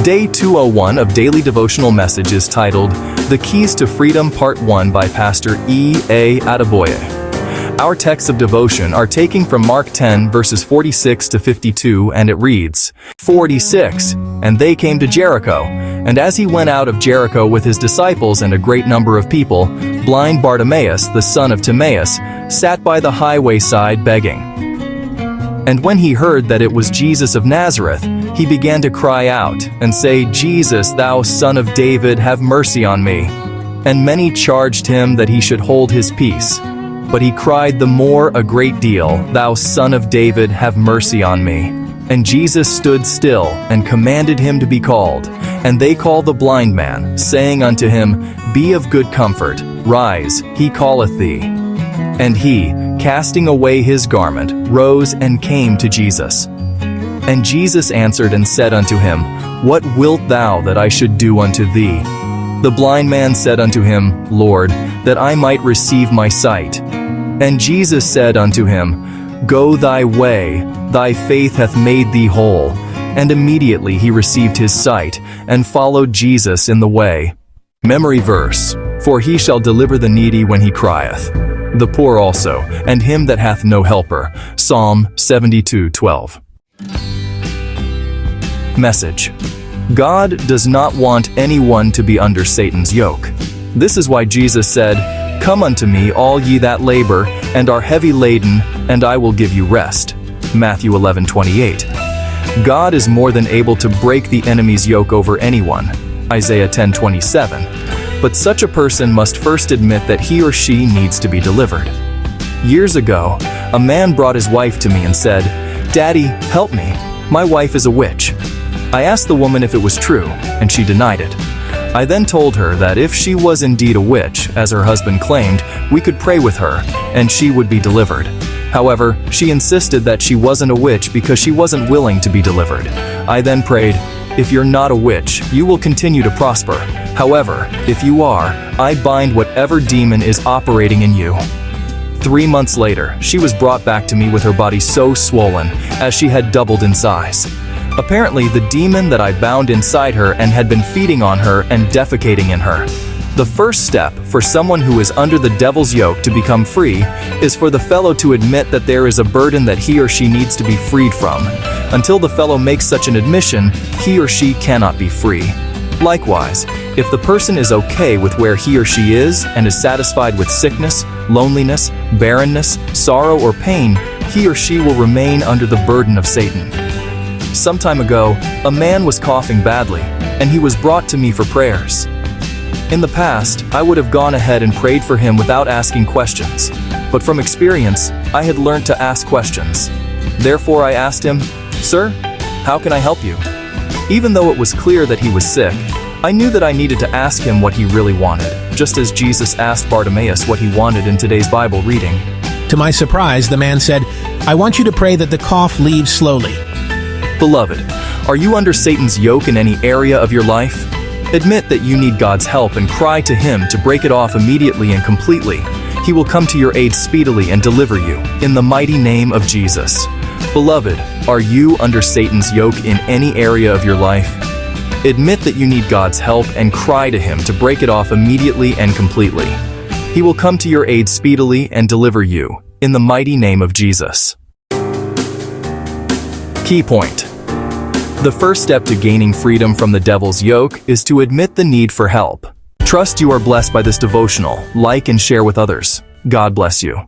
Day 201 of Daily Devotional Message is titled, The Keys to Freedom Part 1 by Pastor E.A. Adeboye. Our texts of devotion are taken from Mark 10 verses 46 to 52, and it reads, 46, And they came to Jericho. And as he went out of Jericho with his disciples and a great number of people, blind Bartimaeus, the son of Timaeus, sat by the highway side begging. And when he heard that it was Jesus of Nazareth, he began to cry out and say, Jesus, thou son of David, have mercy on me. And many charged him that he should hold his peace. But he cried the more a great deal, Thou son of David, have mercy on me. And Jesus stood still, and commanded him to be called. And they called the blind man, saying unto him, Be of good comfort, rise, he calleth thee. And he, casting away his garment, rose and came to Jesus. And Jesus answered and said unto him, What wilt thou that I should do unto thee? The blind man said unto him, Lord, that I might receive my sight. And Jesus said unto him, Go thy way, thy faith hath made thee whole. And immediately he received his sight, and followed Jesus in the way. Memory verse, For he shall deliver the needy when he crieth, the poor also, and him that hath no helper. Psalm 72:12. Message. God does not want anyone to be under Satan's yoke. This is why Jesus said, Come unto me, all ye that labor and are heavy laden, and I will give you rest. Matthew 11:28. God is more than able to break the enemy's yoke over anyone. Isaiah 10:27. But such a person must first admit that he or she needs to be delivered. Years ago, a man brought his wife to me and said, Daddy, help me. My wife is a witch. I asked the woman if it was true, and she denied it. I then told her that if she was indeed a witch, as her husband claimed, we could pray with her, and she would be delivered. However, she insisted that she wasn't a witch because she wasn't willing to be delivered. I then prayed, If you're not a witch, you will continue to prosper. However, if you are, I bind whatever demon is operating in you. 3 months later, she was brought back to me with her body so swollen, as she had doubled in size. Apparently, the demon that I bound inside her and had been feeding on her and defecating in her. The first step for someone who is under the devil's yoke to become free is for the fellow to admit that there is a burden that he or she needs to be freed from. Until the fellow makes such an admission, he or she cannot be free. Likewise, if the person is okay with where he or she is and is satisfied with sickness, loneliness, barrenness, sorrow, or pain, he or she will remain under the burden of Satan. Some time ago, a man was coughing badly, and he was brought to me for prayers. In the past, I would have gone ahead and prayed for him without asking questions, but from experience, I had learned to ask questions. Therefore, I asked him, Sir, how can I help you? Even though it was clear that he was sick, I knew that I needed to ask him what he really wanted, just as Jesus asked Bartimaeus what he wanted in today's Bible reading. To my surprise, the man said, I want you to pray that the cough leaves slowly. Beloved, are you under Satan's yoke in any area of your life? Admit that you need God's help and cry to Him to break it off immediately and completely. He will come to your aid speedily and deliver you, in the mighty name of Jesus. Beloved, are you under Satan's yoke in any area of your life? Admit that you need God's help and cry to Him to break it off immediately and completely. He will come to your aid speedily and deliver you, in the mighty name of Jesus. Key point. The first step to gaining freedom from the devil's yoke is to admit the need for help. Trust you are blessed by this devotional. Like and share with others. God bless you.